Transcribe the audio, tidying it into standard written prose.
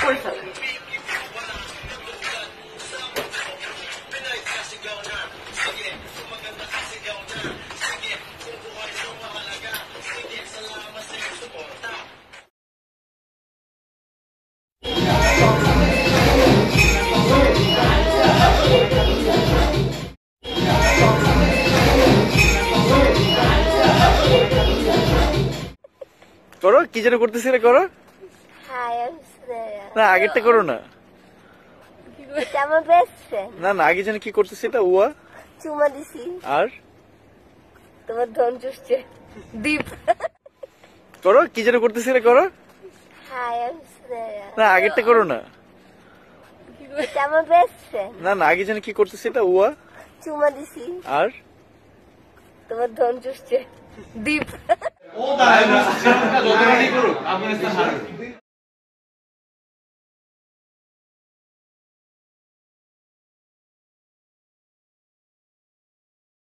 করে ফেলো। করো, কি যেন করতেছিলে করো না, আগেরটা করো না। আমার বেস্ট ফ্রেন্ড। না না, আগে যেন কি করতেছিলে? উয়া চুমা দিছি। আর তোমার ধন চুষছে দীপ। করো, কি যেন করতেছিলে করো না, আগেরটা করো না। আমার বেস্ট ফ্রেন্ড। না না, আগে যেন কি করতেছিলে? উয়া চুমা দিছি। আর তোমার ধন চুষছে দীপ। ও দাঁড়ায় না, করুক আফগানিস্তান হারবে।